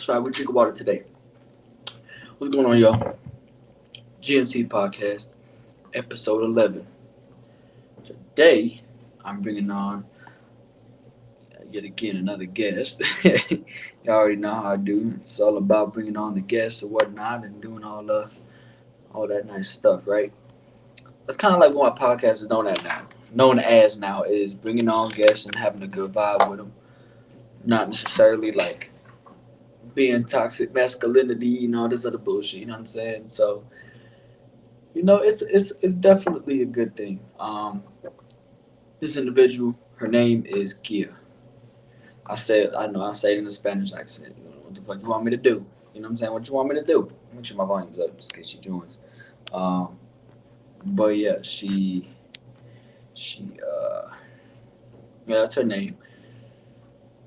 Sorry, we drink water today. What's going on, y'all? GMC Podcast, episode 11. Today, I'm bringing on yet again another guest. Y'all already know how I do. It's all about bringing on the guests and whatnot, and doing all that nice stuff, right? That's kind of like what my podcast is known as now. Known as now is bringing on guests and having a good vibe with them. Not necessarily like being toxic masculinity and all this other bullshit. You know what I'm saying? So it's definitely a good thing. This individual, her name is Kia. I say it in a Spanish accent. You know, what the fuck you want me to do? You know what I'm saying? What you want me to do? Make sure my volume's up just in case she joins. Um, but yeah, she yeah, that's her name.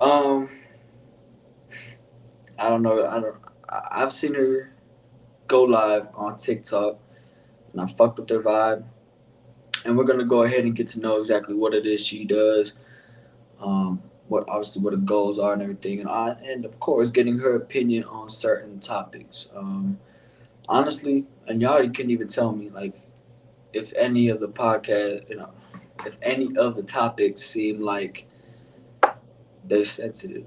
Um, I don't know. I've seen her go live on TikTok, and I fucked with her vibe. And we're gonna go ahead and get to know exactly what it is she does, what obviously what her goals are and everything, and of course getting her opinion on certain topics. Honestly, and y'all couldn't even tell me like if any of the podcast, if any of the topics seem like they're sensitive,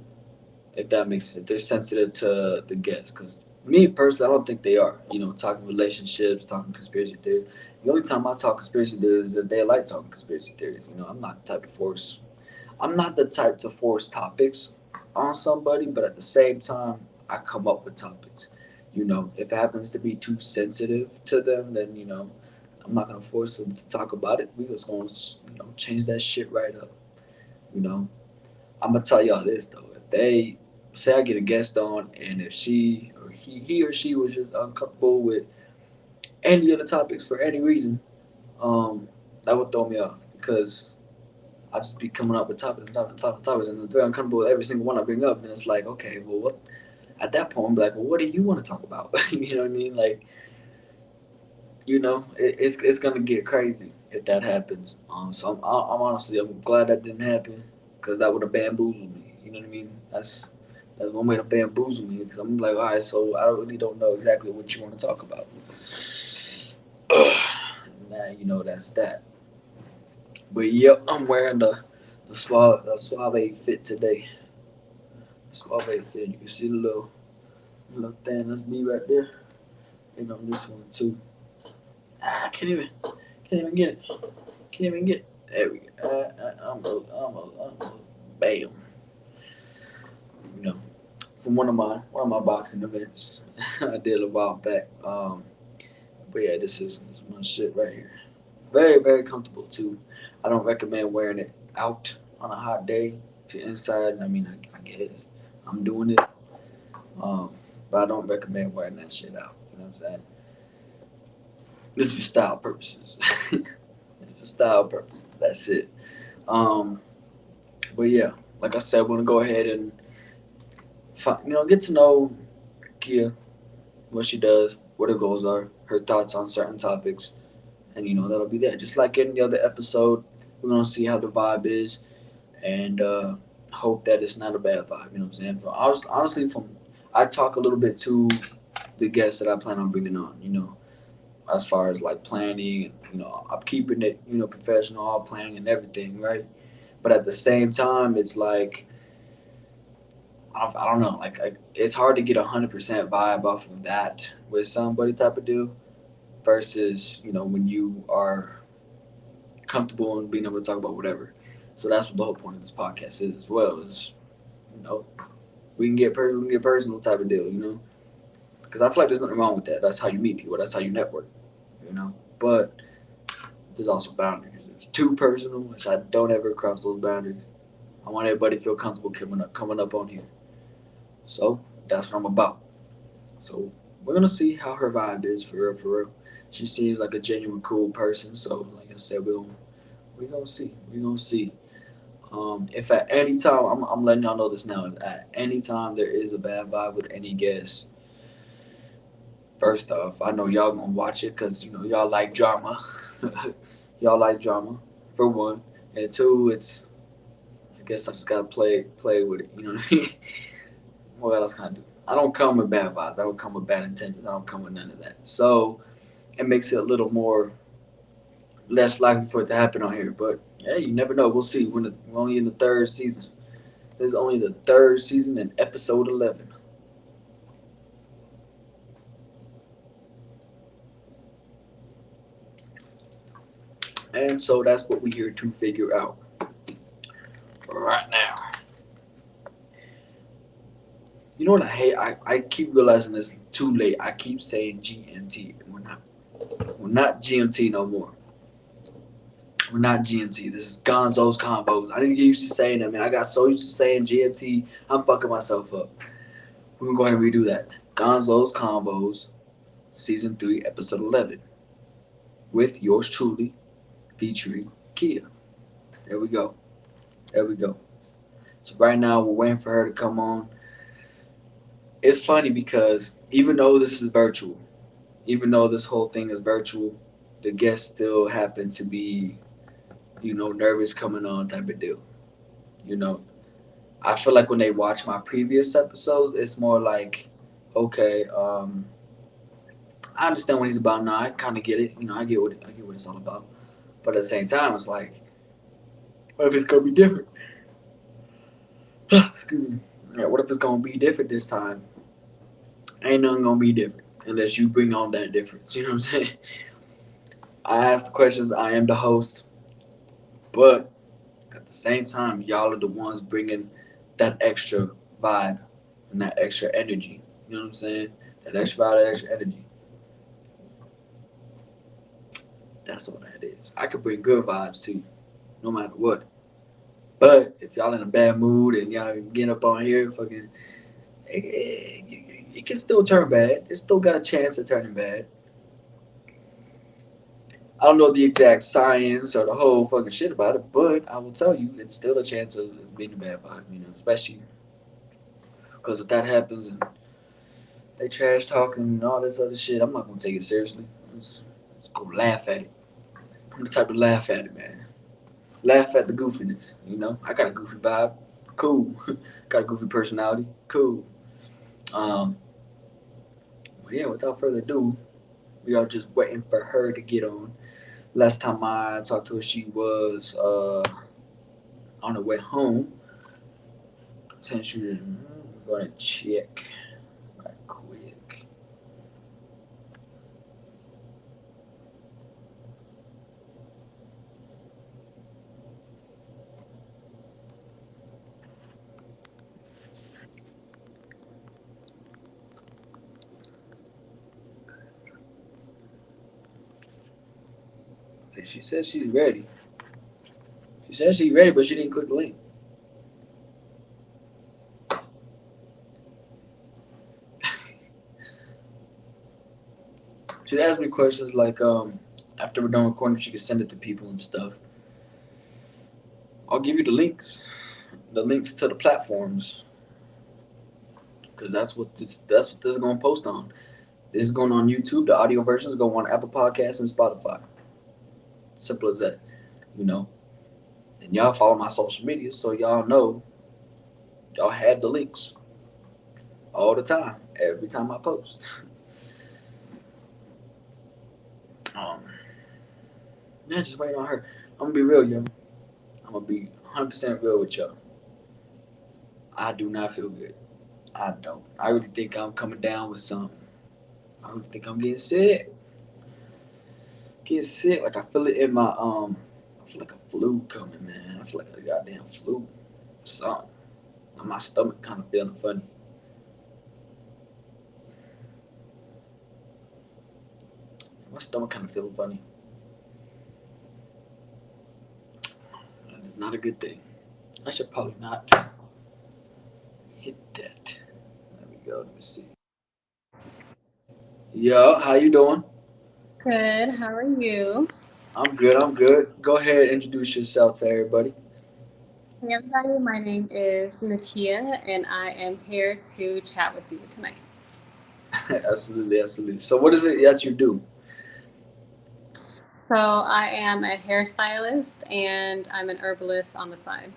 if that makes sense, they're sensitive to the guests. Because me personally, I don't think they are. Talking relationships, talking conspiracy theories. The only time I talk conspiracy theories is that they like talking conspiracy theories. I'm not the type to force. I'm not the type to force topics on somebody, but at the same time, I come up with topics. If it happens to be too sensitive to them, then I'm not gonna force them to talk about it. We just gonna change that shit right up. You know, I'm gonna tell y'all this though. If they say I get a guest on, and if he or she was just uncomfortable with any of the topics for any reason, um, that would throw me off because I just be coming up with topics, and if they're uncomfortable with every single one I bring up, then it's like, okay, well, what? At that point, I'm like, well, what do you want to talk about? You know what I mean? Like, it's gonna get crazy if that happens. So I'm honestly I'm glad that didn't happen because that would have bamboozled me. You know what I mean? That's one way to bamboozle me because I'm like, all right, so I really don't know exactly what you want to talk about. Now that's that. But yep, I'm wearing the Suave fit today. The Suave fit. You can see the little thing. That's me right there. And on this one too. I can't even get it. Can't even get it. There we go. Bam. You know, from one of my boxing events I did a while back. But yeah, this is my shit right here. Very very comfortable too. I don't recommend wearing it out on a hot day. If you're inside, I mean, I guess I'm doing it. Um, but I don't recommend wearing that shit out. You know what I'm saying? This is for style purposes. It's for style purposes. That's it. Um, but yeah, like I said, we're gonna go ahead and get to know Kia, what she does, what her goals are, her thoughts on certain topics, and that'll be that. Just like any other episode, we're gonna see how the vibe is, and hope that it's not a bad vibe. You know what I'm saying? Honestly, from I talk a little bit to the guests that I plan on bringing on. As far as like planning, and I'm keeping it professional, all planning and everything, right? But at the same time, it's like I don't know, like it's hard to get 100% vibe off of that with somebody type of deal versus when you are comfortable and being able to talk about whatever. So that's what the whole point of this podcast is as well. Is you know we can get personal type of deal. Because I feel like there's nothing wrong with that. That's how you meet people. That's how you network. But there's also boundaries. It's too personal, which I don't ever cross those boundaries. I want everybody to feel comfortable coming up on here. So that's what I'm about. So we're gonna see how her vibe is for real, for real. She seems like a genuine cool person. So like I said, we gonna see. We gonna see. If at any time, I'm letting y'all know this now. If at any time there is a bad vibe with any guest, first off, I know y'all gonna watch it because y'all like drama. Y'all like drama for one, and two, I guess I just gotta play with it. You know what I mean? What else can I do? I don't come with bad vibes. I don't come with bad intentions. I don't come with none of that. So it makes it a little more less likely for it to happen on here. But yeah, you never know. We'll see. We're only in the third season. This is only the third season and episode 11. And so that's what we're here to figure out right now. You know what I hate? I keep realizing it's too late. I keep saying GMT. We're not GMT no more. We're not GMT. This is Gonzo's Combos. I didn't get used to saying that, man. I got so used to saying GMT, I'm fucking myself up. We're going to go ahead and redo that. Gonzo's Combos, Season 3, Episode 11. With yours truly, featuring Kia. There we go. There we go. So right now, we're waiting for her to come on. It's funny because even though this is virtual, even though this whole thing is virtual, the guests still happen to be, nervous coming on type of deal. You know, I feel like when they watch my previous episodes, it's more like, okay, I understand what he's about now. I kind of get it. I get what it's all about. But at the same time, it's like, what if it's gonna be different? Excuse me. Yeah, what if it's gonna be different this time? Ain't nothing gonna be different unless you bring on that difference. You know what I'm saying? I ask the questions. I am the host, but at the same time, y'all are the ones bringing that extra vibe and that extra energy. You know what I'm saying? That extra vibe, that extra energy. That's what that is. I could bring good vibes too, no matter what. But if y'all in a bad mood and y'all getting up on here, fucking, it can still turn bad. It still got a chance of turning bad. I don't know the exact science or the whole fucking shit about it, but I will tell you, it's still a chance of being a bad vibe. Especially because if that happens and they trash talking and all this other shit, I'm not gonna take it seriously. Let's go laugh at it. I'm the type to laugh at it, man. Laugh at the goofiness. I got a goofy vibe. Cool. Got a goofy personality. Cool. Um, but yeah, without further ado, we are just waiting for her to get on. Last time I talked to her, she was on her way home. Since we're going to check right quick. Okay, she says she's ready. She says she's ready, but she didn't click the link. She asked me questions like, after we're done recording, she can send it to people and stuff. I'll give you the links to the platforms, because that's what this is gonna post on. This is going on YouTube. The audio version is going on Apple Podcasts and Spotify. Simple as that, you know. And y'all follow my social media, so y'all know y'all have the links all the time, every time I post. Um, yeah, just waiting on her. I'm gonna be real, yo. I'm gonna be 100% real with y'all. I do not feel good. I don't. I really think I'm coming down with something. I really think I'm getting sick. Getting sick. Like I feel it in my I feel like a flu coming, man. I feel like a goddamn flu. Something. My stomach kind of feeling funny. My stomach kind of feeling funny. And it's not a good thing. I should probably not hit that. There we go. Let me see. Yo, how you doing? Good. How are you? I'm good. I'm good. Go ahead, introduce yourself to everybody. Hey, everybody. My name is Nakia, and I am here to chat with you tonight. Absolutely, absolutely. So, what is it that you do? So, I am a hairstylist and I'm an herbalist on the side.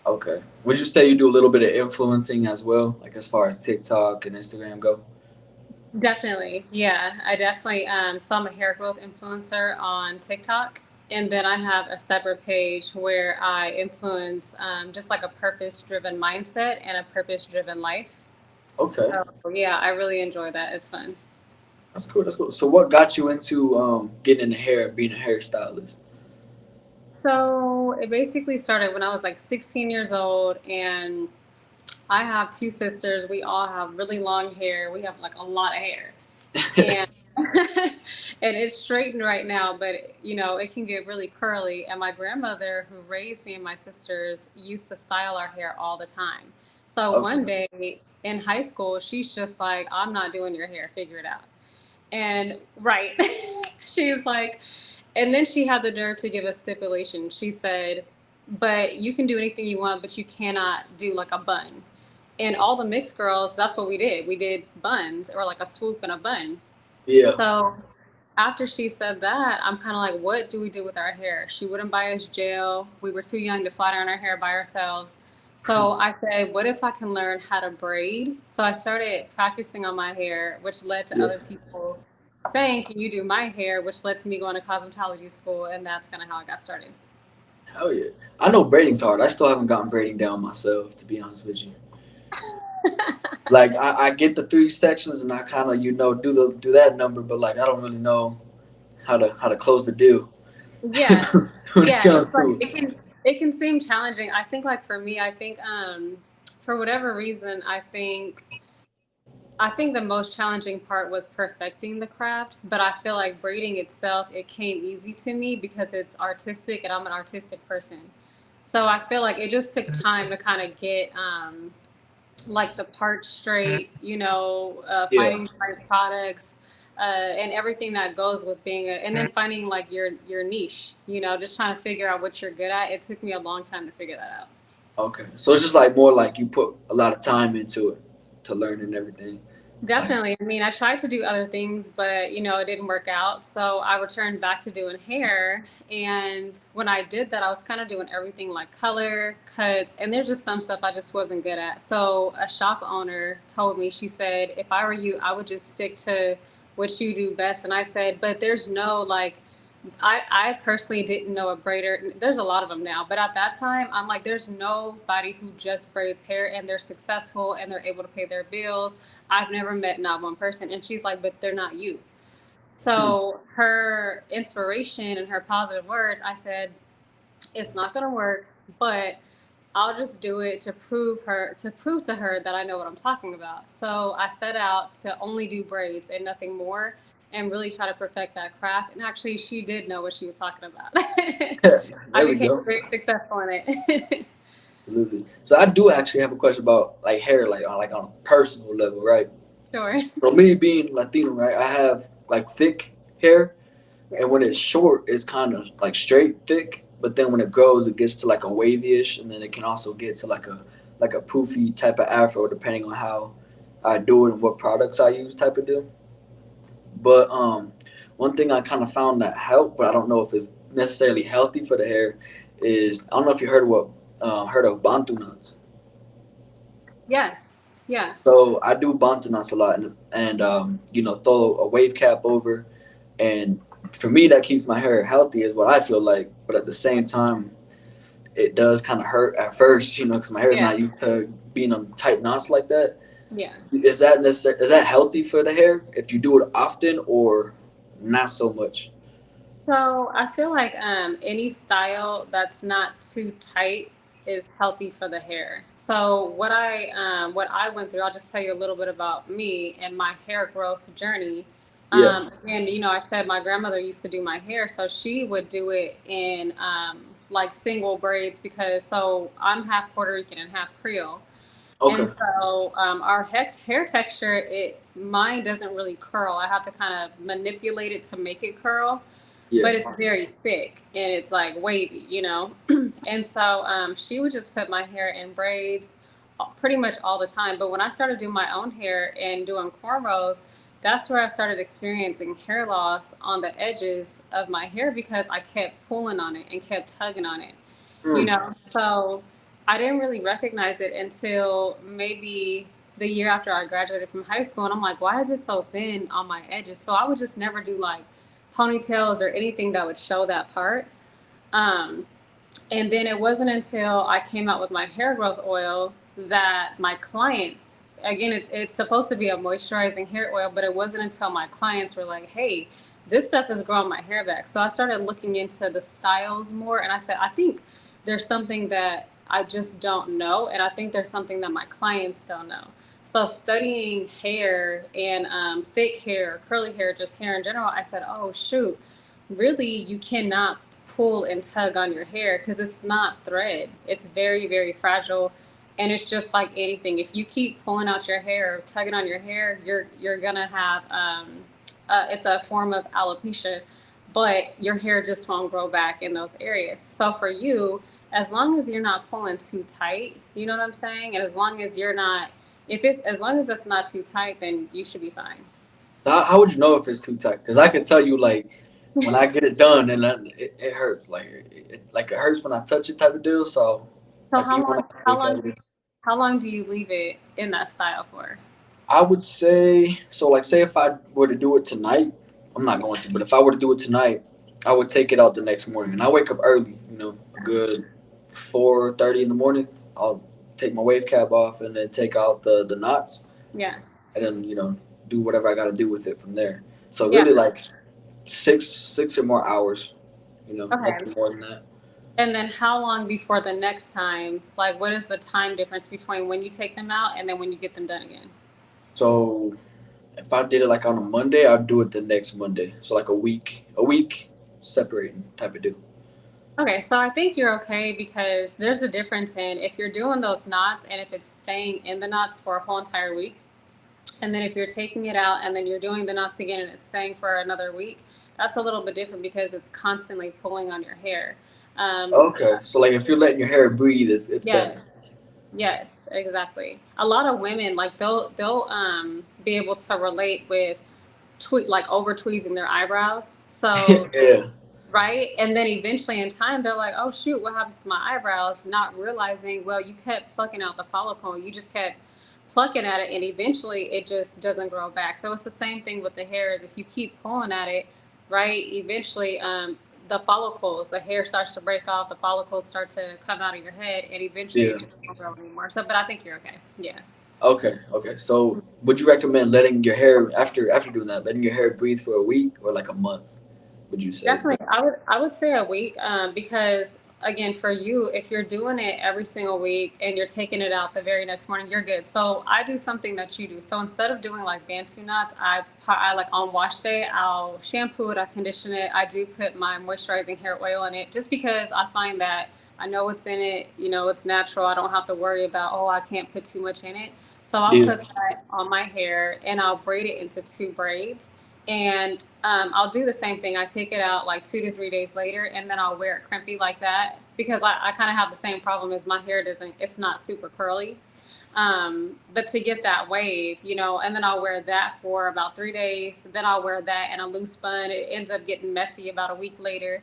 Okay. Would you say you do a little bit of influencing as well, like as far as TikTok and Instagram go? Definitely. Yeah, I definitely saw I'm a hair growth influencer on TikTok. And then I have a separate page where I influence just like a purpose driven mindset and a purpose driven life. Okay. So, yeah, I really enjoy that. It's fun. That's cool. That's cool. So, what got you into getting in the hair, being a hairstylist? So, it basically started when I was like 16 years old, and I have two sisters. We all have really long hair. We have like a lot of hair. And and it's straightened right now, but it can get really curly. And my grandmother, who raised me and my sisters, used to style our hair all the time. So one Okay. day in high school, she's just like, "I'm not doing your hair, figure it out." And right, she was like, and then she had the nerve to give a stipulation. She said, "But you can do anything you want, but you cannot do like a bun." And all the mixed girls, that's what we did. We did buns or like a swoop and a bun. Yeah. So after she said that, I'm kind of like, what do we do with our hair? She wouldn't buy us gel. We were too young to flat iron our hair by ourselves. So I said, what if I can learn how to braid? So I started practicing on my hair, which led to Yeah. other people saying, can you do my hair? Which led to me going to cosmetology school. And that's kind of how I got started. Hell yeah. I know braiding's hard. I still haven't gotten braiding down myself, to be honest with you. Like I get the three sections and I kind of do that number, but like I don't really know how to close the deal Yeah. when it Yeah, it's comes like to it can seem challenging. I think like for me, I think for whatever reason, I think the most challenging part was perfecting the craft, but I feel like braiding itself, it came easy to me because it's artistic and I'm an artistic person. So I feel like it just took time to kind of get like the parts straight, yeah. finding the right products, and everything that goes with being and then finding like your niche, just trying to figure out what you're good at. It took me a long time to figure that out. Okay. So it's just like more like you put a lot of time into it to learn and everything. Like Definitely. I mean, I tried to do other things, but it didn't work out. So I returned back to doing hair. And when I did that, I was kind of doing everything like color, cuts, and there's just some stuff I just wasn't good at. So a shop owner told me, she said, if I were you, I would just stick to what you do best. And I said, but there's no like I personally didn't know a braider. There's a lot of them now, but at that time, I'm like, there's nobody who just braids hair and they're successful and they're able to pay their bills. I've never met not one person. And she's like, but they're not you. hmm, So her inspiration and her positive words, I said, it's not going to work, but I'll just do it to prove to her that I know what I'm talking about. So I set out to only do braids and nothing more and really try to perfect that craft. And actually she did know what she was talking about. I there we became go. very successful in it. Absolutely. So I do actually have a question about like hair, like on a personal level, right? Sure. So me being Latino, right? I have like thick hair, Yeah. and when it's short, it's kind of like straight thick. But then when it grows, it gets to like a wavy-ish, and then it can also get to like a poofy type of afro, depending on how I do it and what products I use, type of deal. But one thing I kind of found that helped, but I don't know if it's necessarily healthy for the hair, is I don't know if you heard of bantu nuts. Yes. Yeah. So I do bantu nuts a lot, and throw a wave cap over, and for me that keeps my hair healthy, is what I feel like. But at the same time, it does kind of hurt at first, because my hair is Yeah. not used to being on tight knots like that. Yeah. Is that necessary? Is that healthy for the hair if you do it often, or not so much? So I feel like any style that's not too tight is healthy for the hair. So what I went through, I'll just tell you a little bit about me and my hair growth journey. Yeah. And I said my grandmother used to do my hair, so she would do it in like single braids because so I'm half Puerto Rican and half Creole. And Okay. so our hair texture, mine doesn't really curl. I have to kind of manipulate it to make it curl, Yeah. but it's very thick and it's like wavy. And so she would just put my hair in braids pretty much all the time. But when I started doing my own hair and doing cornrows, that's where I started experiencing hair loss on the edges of my hair because I kept pulling on it and kept tugging on it. Mm. So I didn't really recognize it until maybe the year after I graduated from high school. And I'm like, why is it so thin on my edges? So I would just never do like ponytails or anything that would show that part. Um, and then it wasn't until I came out with my hair growth oil that my clients, again, it's supposed to be a moisturizing hair oil, but it wasn't until my clients were like, hey, this stuff is growing my hair back. So I started looking into the styles more, and I said, I think there's something that I just don't know, and I think there's something that my clients don't know. So studying hair and thick hair, curly hair, just hair in general, I said, oh shoot, really you cannot pull and tug on your hair because it's not thread. It's very, very fragile. And it's just like anything. If you keep pulling out your hair, tugging on your hair, you're gonna have it's a form of alopecia, but your hair just won't grow back in those areas. So for you, as long as you're not pulling too tight, you know what I'm saying, and as long as you're not, if it's as long as it's not too tight, then you should be fine. How would you know if it's too tight? Because I can tell you, like, when I get it done, and then it hurts. Like it hurts when I touch it, type of deal. So, So like, even when I how wake long up, do you, how long do you leave it in that style for? I would say so. Like, say if I were to do it tonight, I'm not going to, but if I were to do it tonight, I would take it out the next morning. And I wake up early, a good 4:30 in the morning. I'll take my wave cap off and then take out the knots, Yeah. and then do whatever I got to do with it from there. So Yeah. really, like six or more hours. Okay. Nothing more than that. And then how long before the next time? Like, what is the time difference between when you take them out and then when you get them done again? So if I did it like on a Monday, I'd do it the next Monday. So like a week separating type of deal. Okay, so I think you're okay because there's a difference in if you're doing those knots and if it's staying in the knots for a whole entire week, and then if you're taking it out and then you're doing the knots again and it's staying for another week, that's a little bit different because it's constantly pulling on your hair. Um, Okay, so like if you're letting your hair breathe, it's yeah, better. yes, exactly. A lot of women like they'll be able to relate with tweet like over tweezing their eyebrows. So Yeah, right, and then eventually in time they're like, oh shoot, what happened to my eyebrows? Not realizing, well, you kept plucking out the follicle, you just kept plucking at it, and eventually it just doesn't grow back. So it's the same thing with the hair. Is if you keep pulling at it, right, eventually the follicles, the hair starts to break off, the follicles start to come out of your head, and eventually yeah. it just won't grow anymore. So but I think you're okay. Yeah. Okay. So would you recommend letting your hair after doing that, letting your hair breathe for a week or like a month? Would you say is Definitely, better? I would say a week, because again, for you, if you're doing it every single week and you're taking it out the very next morning, you're good. So I do something that you do. So instead of doing like Bantu knots, I like on wash day, I'll shampoo it, I condition it, I do put my moisturizing hair oil in it, just because I find that I know what's in it, it's natural. I don't have to worry about, oh, I can't put too much in it. So I'll Yeah, put that on my hair and I'll braid it into two braids, and I'll do the same thing. I take it out like 2 to 3 days later, and then I'll wear it crimpy like that because I kind of have the same problem as my hair doesn't. It's not super curly. But to get that wave, and then I'll wear that for about 3 days. Then I'll wear that in a loose bun. It ends up getting messy about a week later.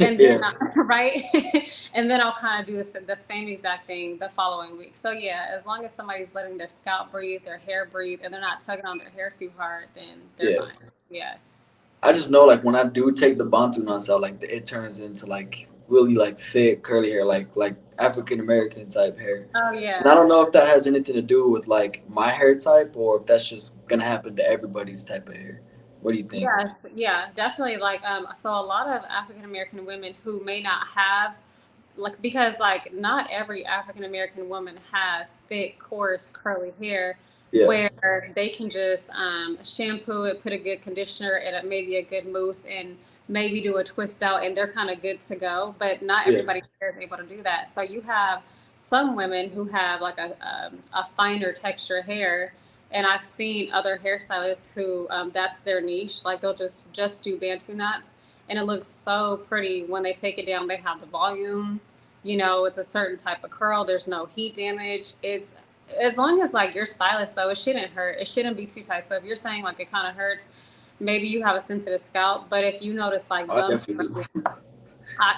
And then, yeah. right? And then I'll kind of do the same exact thing the following week. So, yeah, as long as somebody's letting their scalp breathe, their hair breathe, and they're not tugging on their hair too hard, then they're Yeah. fine. Yeah. I just know like when I do take the Bantu knots out, like it turns into like really like thick curly hair, like African American type hair. Oh, And I yeah. don't know if that has anything to do with like my hair type or if that's just gonna happen to everybody's type of hair. What do you think? Yeah, yeah, definitely. Like, so a lot of African American women who may not have, like, because like not every African American woman has thick, coarse, curly hair, Yeah, where they can just shampoo it, put a good conditioner and maybe a good mousse, and maybe do a twist out, and they're kind of good to go. But not yeah, everybody is able to do that. So you have some women who have like a finer texture hair, and I've seen other hairstylists who that's their niche. Like they'll just do bantu knots, and it looks so pretty when they take it down. They have the volume. It's a certain type of curl. There's no heat damage. It's as long as like your stylist though, it shouldn't hurt. It shouldn't be too tight. So if you're saying like it kind of hurts, maybe you have a sensitive scalp. But if you notice like I bumps, definitely do.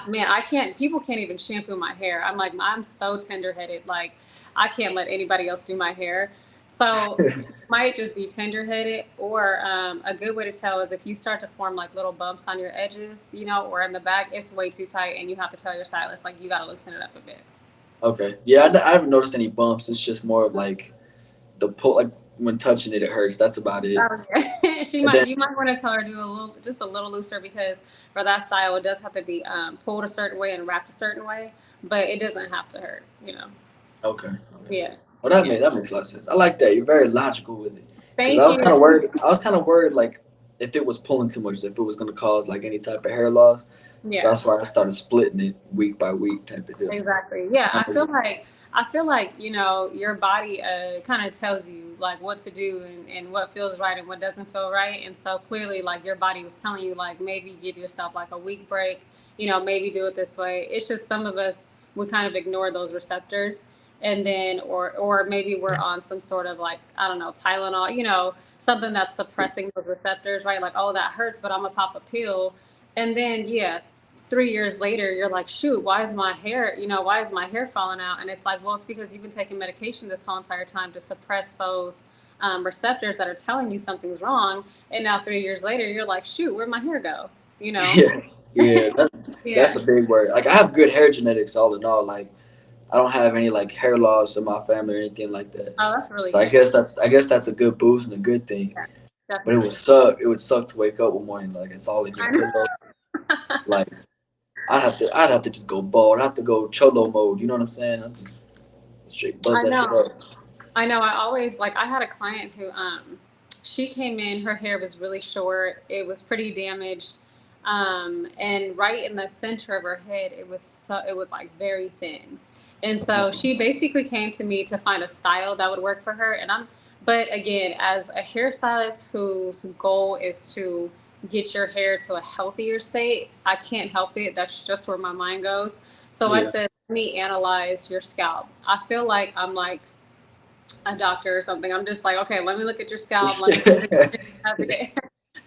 Man, I can't. People can't even shampoo my hair. I'm like, I'm so tender headed. Like, I can't let anybody else do my hair. So, it might just be tender headed, or a good way to tell is if you start to form like little bumps on your edges, or in the back, it's way too tight, and you have to tell your stylist like you got to loosen it up a bit. Okay. Yeah, I haven't noticed any bumps. It's just more of like the pull, like when touching it, it hurts. That's about it. Oh, yeah. And then You might want to tell her to do a little, just a little looser because for that style, it does have to be pulled a certain way and wrapped a certain way, but it doesn't have to hurt. okay, okay. Yeah. Well, Yeah. that makes a lot of sense. I like that. You're very logical with it. Because I Thank was kind you. of worried. I was kind of worried, like if it was pulling too much, if it was gonna cause like any type of hair loss. So Yeah. that's why I started splitting it week by week type of deal. Exactly. Yeah, Not the- I feel like, your body kind of tells you like what to do and what feels right and what doesn't feel right. And so clearly like your body was telling you like maybe give yourself like a week break, maybe do it this way. It's just some of us we kind of ignore those receptors and then or maybe we're on some sort of like I don't know, Tylenol, something that's suppressing those receptors, right? Like, oh, that hurts, but I'm gonna pop a pill. And then yeah, 3 years later, you're like, shoot, why is my hair falling out? And it's like, well, it's because you've been taking medication this whole entire time to suppress those receptors that are telling you something's wrong. And now 3 years later, you're like, shoot, where'd my hair go? You know? Yeah, yeah. That's Yeah. a big word. Like I have good hair genetics, all in all. Like I don't have any like hair loss in my family or anything like that. Oh, that's really So good. I guess that's a good boost and a good thing. Yeah, But definitely. it would suck to wake up one morning like it's all in your I know. pillow. Like I'd have to just go bald. I'd have to go cholo mode. You know what I'm saying? I'd just straight buzz I that shit know. up. I know. I always like. I had a client who, she came in. Her hair was really short. It was pretty damaged, and right in the center of her head, it was like very thin. And so she basically came to me to find a style that would work for her. But again, as a hairstylist whose goal is to get your hair to a healthier state, I can't help it. That's just where my mind goes. So I Yeah. said, let me analyze your scalp. I feel like I'm like a doctor or something. I'm just like, okay, let me look at your scalp. Let me see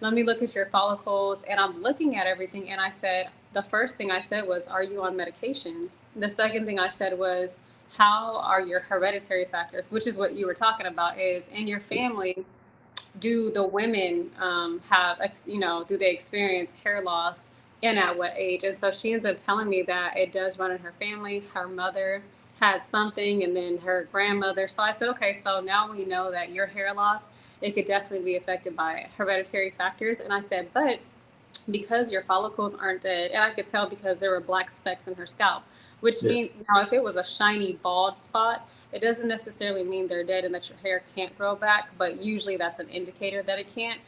let me look at your follicles. And I'm looking at everything. And the first thing I said was, are you on medications? The second thing I said was, how are your hereditary factors, which is what you were talking about, is in your family, do the women do they experience hair loss and at what age? And so she ends up telling me that it does run in her family. Her mother had something and then her grandmother. So I said, okay, so now we know that your hair loss, it could definitely be affected by hereditary factors. And I said, but because your follicles aren't dead, and I could tell because there were black specks in her scalp, which Yeah. means now if it was a shiny bald spot, it doesn't necessarily mean they're dead and that your hair can't grow back, but usually that's an indicator that it can't.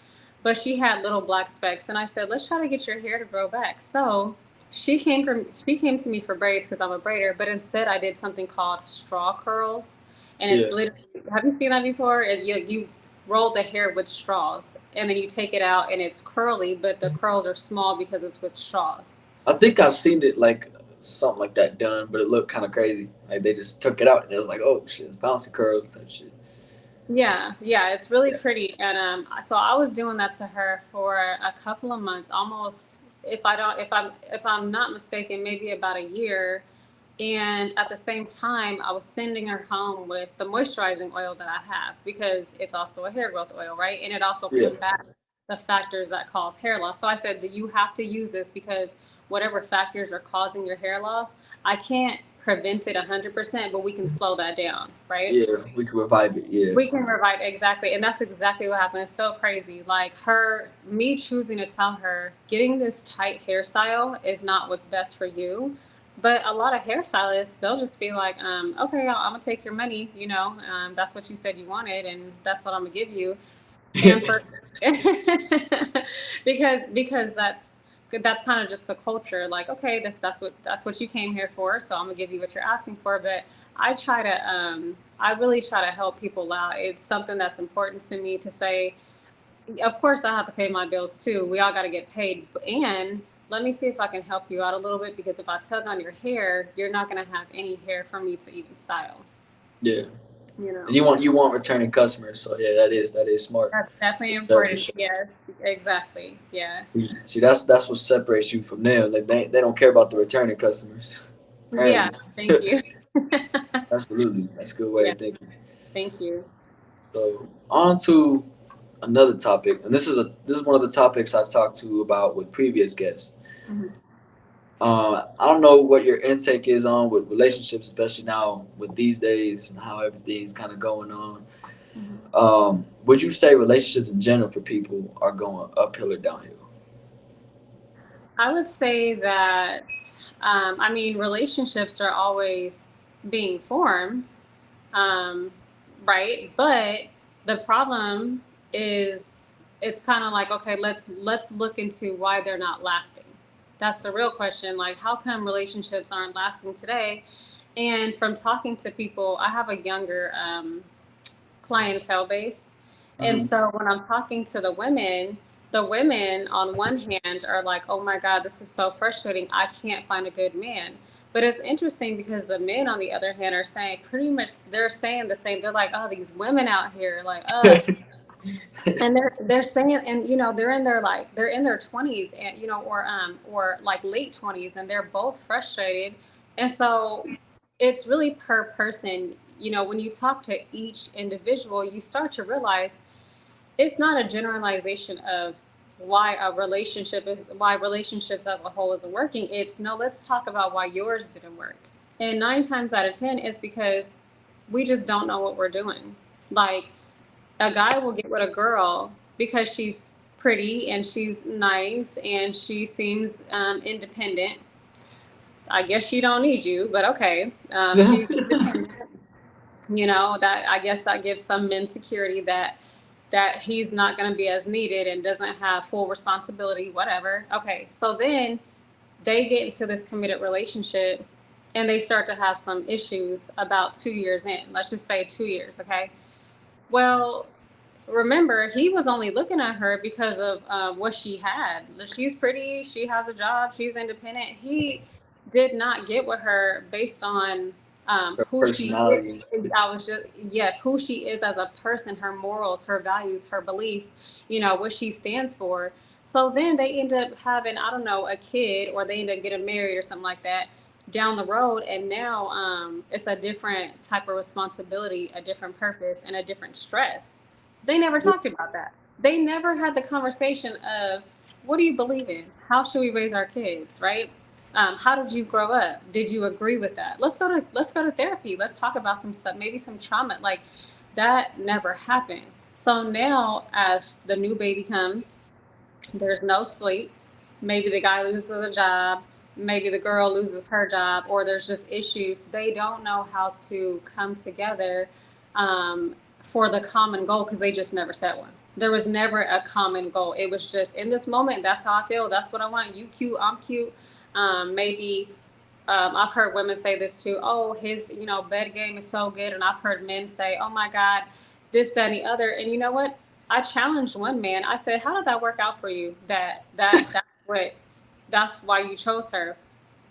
But she had little black specks, and I said, let's try to get your hair to grow back. So she came to me for braids because I'm a braider, but instead I did something called straw curls, and it's Yeah. literally, have you seen that before? You roll the hair with straws and then you take it out and it's curly, but the curls are small because it's with straws. I think I've seen it like something like that done, but it looked kind of crazy. Like they just took it out and it was like, oh shit, it's bouncy curls type shit. Yeah, yeah, it's really Yeah. pretty. And so I was doing that to her for a couple of months, almost if I'm not mistaken, maybe about a year. And at the same time, I was sending her home with the moisturizing oil that I have because it's also a hair growth oil, right? And it also Yeah. combats the factors that cause hair loss. So I said, do you have to use this because whatever factors are causing your hair loss, I can't prevent it 100%, but we can slow that down, right? Yeah. We could revive it. Yeah. We can revive exactly, and that's exactly what happened. It's so crazy. Like me choosing to tell her getting this tight hairstyle is not what's best for you. But a lot of hairstylists, they'll just be like, okay, I'm gonna take your money. That's what you said you wanted, and that's what I'm gonna give you. And for because that's kind of just the culture. Like, okay, that's what you came here for, so I'm gonna give you what you're asking for. But I really try to help people out. It's something that's important to me to say. Of course, I have to pay my bills too. We all got to get paid, and let me see if I can help you out a little bit because if I tug on your hair, you're not going to have any hair for me to even style. Yeah. you And know. you want returning customers. So yeah, that is smart. That's definitely For important. sure. Yes, exactly. Yeah. See, that's what separates you from them. Like they don't care about the returning customers. Yeah. Apparently, Thank you. absolutely, that's a good way Yeah. of thinking. Thank you. So on to another topic, and this is one of the topics I talked to about with previous guests. Mhm. I don't know what your intake is on with relationships, especially now with these days and how everything's kind of going on. Mhm. Would you say relationships in general for people are going uphill or downhill? I would say that, I mean, relationships are always being formed, um, right? But the problem is, it's kind of like, okay, let's look into why they're not lasting. That's the real question. Like, how come relationships aren't lasting today? And from talking to people, I have a younger clientele base. And Mm-hmm. so when I'm talking to the women on one hand are like, oh my God, this is so frustrating. I can't find a good man. But it's interesting because the men on the other hand are saying pretty much they're saying the same. They're like, oh, these women out here, like, and they're saying, and you know, they're in their 20s, and you know, or like late 20s, and they're both frustrated. And so it's really per person. You know, when you talk to each individual, you start to realize it's not a generalization of why relationships as a whole isn't working. It's no, let's talk about why yours didn't work. And 9 times out of 10 is because we just don't know what we're doing. Like, a guy will get with a girl because she's pretty and she's nice and she seems independent. I guess she don't need you, but okay. She's independent. You know, that I guess that gives some men security that he's not going to be as needed and doesn't have full responsibility, whatever. Okay, so then they get into this committed relationship and they start to have some issues about 2 years in. Let's just say 2 years, okay? Well, remember, he was only looking at her because of what she had. She's pretty, she has a job, she's independent. He did not get with her based on Her who she is. personality. I was just, yes, who she is as a person, her morals, her values, her beliefs, you know, what she stands for. So then they end up having, I don't know, a kid, or they end up getting married or something like that down the road. And now it's a different type of responsibility, a different purpose, and a different stress. They never talked about that. They never had the conversation of, what do you believe in? How should we raise our kids, right? How did you grow up? Did you agree with that? Let's go to therapy. Let's talk about some stuff, maybe some trauma. Like, that never happened. So now, as the new baby comes, there's no sleep. Maybe the guy loses a job. Maybe the girl loses her job, or there's just issues. They don't know how to come together for the common goal because they just never set one. There was never a common goal. It was just in this moment. That's how I feel. That's what I want. You cute. I'm cute. Maybe I've heard women say this too. Oh, his, you know, bed game is so good. And I've heard men say, oh my God, this, that, and the other. And you know what? I challenged one man. I said, how did that work out for you? That's why you chose her.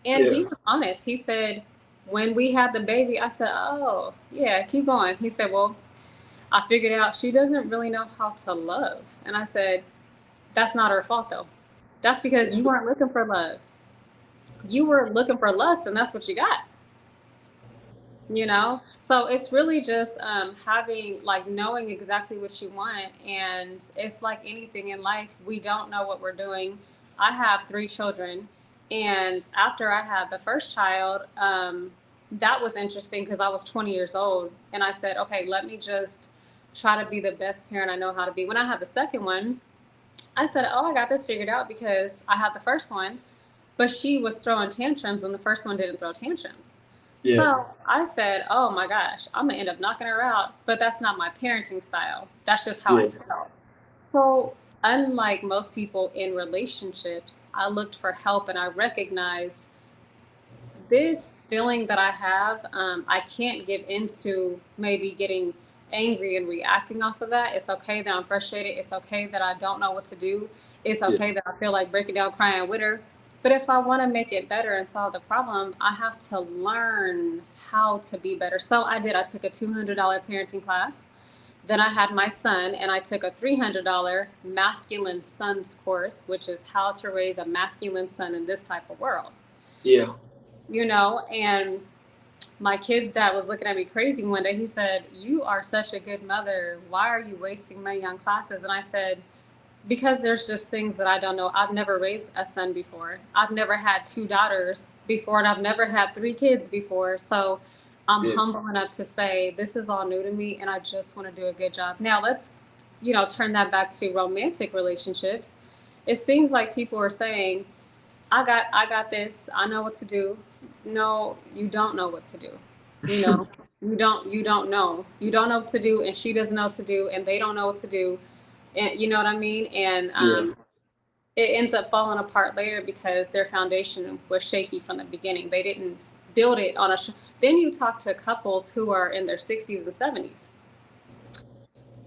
And Yeah. he was honest. He said, when we had the baby, I said, oh, yeah, keep going. He said, well, I figured out she doesn't really know how to love. And I said, that's not her fault though. That's because you weren't looking for love. You were looking for lust, and that's what you got. You know, so it's really just having, like, knowing exactly what you want. And it's like anything in life, we don't know what we're doing. I have 3 children, and after I had the first child, that was interesting because I was 20 years old, and I said, okay, let me just try to be the best parent I know how to be. When I had the second one, I said, oh, I got this figured out because I had the first one, but she was throwing tantrums and the first one didn't throw tantrums. Yeah. So I said, oh my gosh, I'm gonna end up knocking her out, but that's not my parenting style. That's just how I Yeah. felt. So, unlike most people in relationships, I looked for help and I recognized this feeling that I have. I can't give into maybe getting angry and reacting off of that. It's okay that I'm frustrated. It's okay that I don't know what to do. It's Yeah. okay that I feel like breaking down crying with her. But if I want to make it better and solve the problem, I have to learn how to be better. So I did. I took a $200 parenting class. Then I had my son, and I took a $300 masculine sons course, which is how to raise a masculine son in this type of world. Yeah. And my kid's dad was looking at me crazy one day. He said, "You are such a good mother. Why are you wasting money on classes?" And I said, because there's just things that I don't know. I've never raised a son before. I've never had two daughters before, and I've never had three kids before. So I'm Yeah. humble enough to say this is all new to me, and I just want to do a good job. Now let's, turn that back to romantic relationships. It seems like people are saying, I got this. I know what to do." No, you don't know what to do. You know, you don't know. You don't know what to do, and she doesn't know what to do, and they don't know what to do, and you know what I mean. And Yeah. it ends up falling apart later because their foundation was shaky from the beginning. They didn't build it on a. Then you talk to couples who are in their 60s and 70s,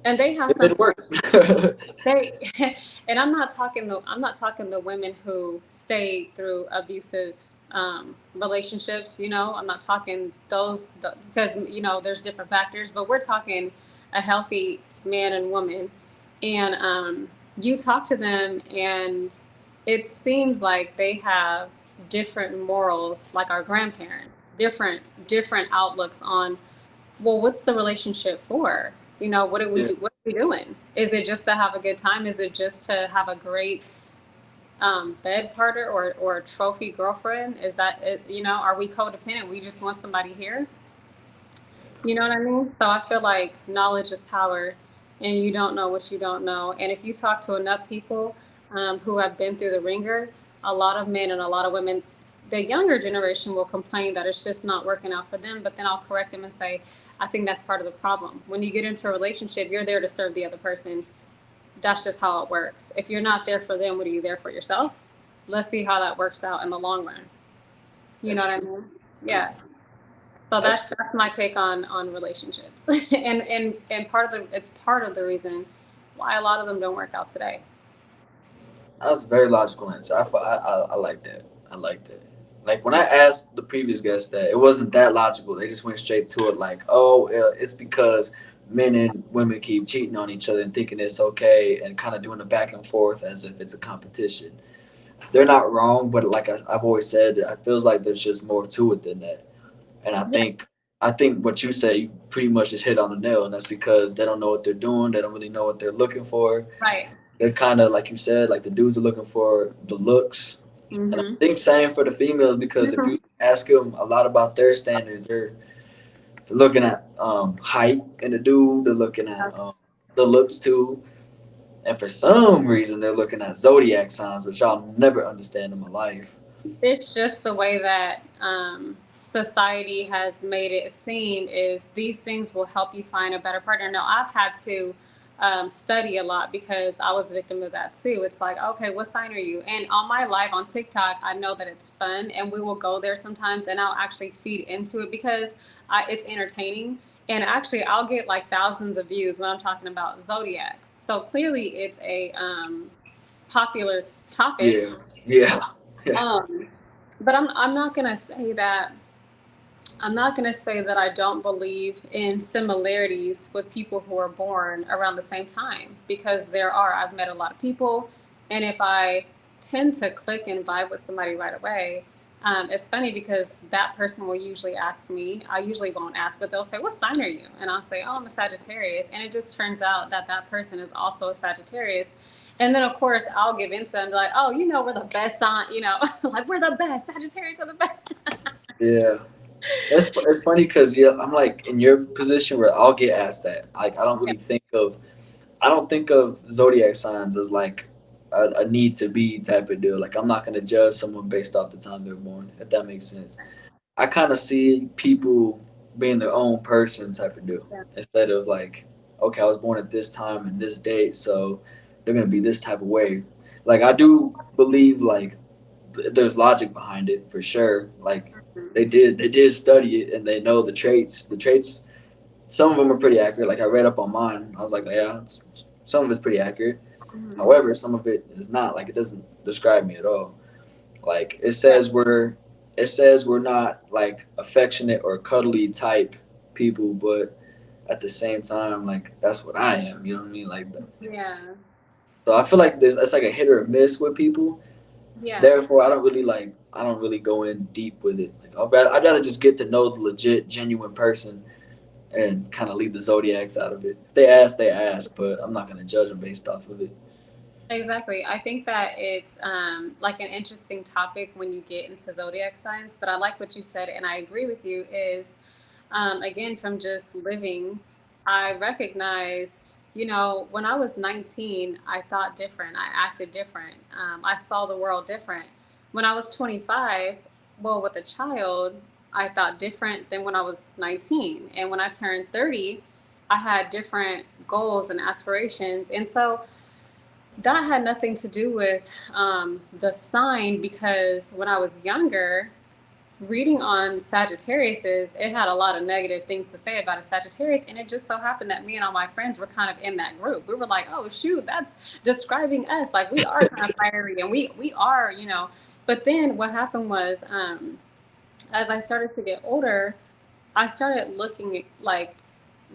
and they have It didn't something. work. They and I'm not talking the women who stayed through abusive relationships. I'm not talking those because there's different factors, but we're talking a healthy man and woman, and you talk to them, and it seems like they have different morals, like our grandparents, different outlooks on, well, what's the relationship for? What do we Yeah. do? What are we doing? Is it just to have a good time? Is it just to have a great bed partner or a trophy girlfriend? Is that it? Are we codependent? We just want somebody here. You know what I mean? So I feel like knowledge is power, and you don't know what you don't know. And if you talk to enough people who have been through the ringer, a lot of men and a lot of women, the younger generation will complain that it's just not working out for them. But then I'll correct them and say, I think that's part of the problem. When you get into a relationship, you're there to serve the other person. That's just how it works. If you're not there for them, what are you there for yourself? Let's see how that works out in the long run. You know That's what I true. mean? Yeah. So That's that's my take on relationships, and it's part of the reason why a lot of them don't work out today. That's a very logical answer. I like that. I like that. Like when I asked the previous guest that, it wasn't that logical. They just went straight to it, like, oh, it's because men and women keep cheating on each other and thinking it's okay, and kind of doing the back and forth as if it's a competition. They're not wrong, but like I've always said, it feels like there's just more to it than that. And Yeah, I think what you say, you pretty much just hit on the nail, and that's because they don't know what they're doing. They don't really know what they're looking for. right. They're kind of like you said, like the dudes are looking for the looks, and I Mhm. think same for the females, because if you Mhm. ask them a lot about their standards, they're looking at height in the dude. They're looking at the looks too, and for some reason they're looking at zodiac signs, which I'll never understand in my life. It's just the way that society has made it seem is these things will help you find a better partner. Now, I've had to study a lot because I was a victim of that too. It's like, okay, what sign are you? And on my live on TikTok, I know that it's fun, and we will go there sometimes, and I'll actually feed into it because it's entertaining. And actually, I'll get like thousands of views when I'm talking about zodiacs. So clearly, it's a popular topic. Yeah, yeah, yeah, Um, but I'm not gonna say that I don't believe in similarities with people who are born around the same time, because there are. I've met a lot of people, and if I tend to click and vibe with somebody right away, it's funny because that person will usually ask me. I usually won't ask, but they'll say, "What sign are you?" And I'll say, "Oh, I'm a Sagittarius," and it just turns out that that person is also a Sagittarius. And then, of course, I'll give into them, like, "Oh, we're the best sign, like we're the best. Sagittarius are the best." yeah. It's funny because yeah, I'm like in your position where I'll get asked that. Like I don't think of zodiac signs as like a need to be type of deal. Like I'm not gonna judge someone based off the time they're born, if that makes sense. I kind of see people being their own person type of deal, Yeah. instead of like, okay, I was born at this time and this date, so they're gonna be this type of way. Like I do believe like there's logic behind it for sure. Like they did study it and they know the traits. The traits, some of them are pretty accurate. Like I read up on mine. I was like, yeah, some of it's pretty accurate. Mhm. However, some of it is not. Like it doesn't describe me at all. Like it Yeah. says we're not like affectionate or cuddly type people, but at the same time, like that's what I am. You know what I mean? Like, Yeah. so I feel like there's it's like a hit or a miss with people. Yeah. Therefore, I don't really go in deep with it. Like I'd rather just get to know the legit, genuine person and kind of leave the zodiacs out of it. If they ask, but I'm not gonna judge them based off of it. Exactly. I think that it's like an interesting topic when you get into zodiac signs, but I like what you said, and I agree with you. Is again, from just living, I recognized, when I was 19, I thought different, I acted different, I saw the world different. When I was 25, well, with a child, I thought different than when I was 19. And when I turned 30, I had different goals and aspirations. And so, that had nothing to do with the sign, because when I was younger, reading on Sagittarius's, it had a lot of negative things to say about a Sagittarius, and it just so happened that me and all my friends were kind of in that group. We were like, "Oh shoot, that's describing us. Like we are kind of fiery, and we are, you know." But then what happened was, as I started to get older, I started looking at, like,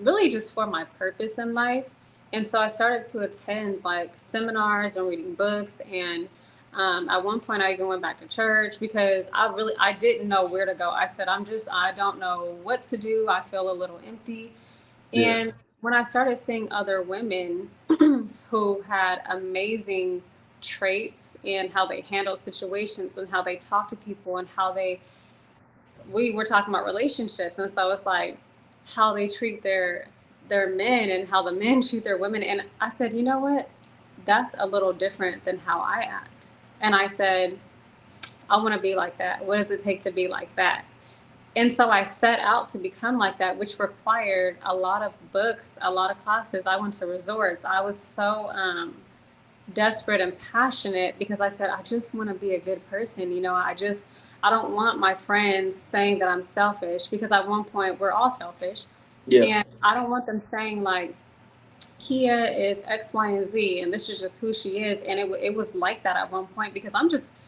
really just for my purpose in life. And so I started to attend like seminars and reading books. And at one point, I even went back to church because I didn't know where to go. I said, I don't know what to do. I feel a little empty. Yeah, And when I started seeing other women who had amazing traits and how they handle situations and how they talk to people and how we were talking about relationships, and so it's like how they treat their men and how the men treat their women. And I said, you know what, that's a little different than how I act. And I said, I want to be like that. What does it take to be like that? And so I set out to become like that, which required a lot of books, a lot of classes. I went to resorts. I was so desperate and passionate because I said, I just want to be a good person. I don't want my friends saying that I'm selfish, because at one point we're all selfish. yeah, And I don't want them saying, like, Kia is X, Y, and Z, and this is just who she is. And it was like that at one point, because I'm just,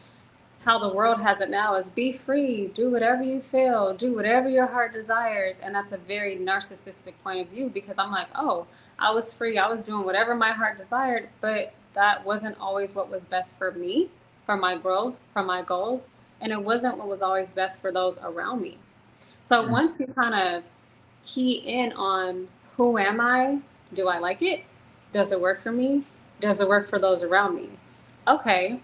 how the world has it now is be free, do whatever you feel, do whatever your heart desires. And that's a very narcissistic point of view, because I'm like, oh, I was free, I was doing whatever my heart desired, but that wasn't always what was best for me, for my growth, for my goals. And it wasn't what was always best for those around me. So mm, once you kind of key in on, who am I? Do I like it? Does it work for me? Does it work for those around me? Okay,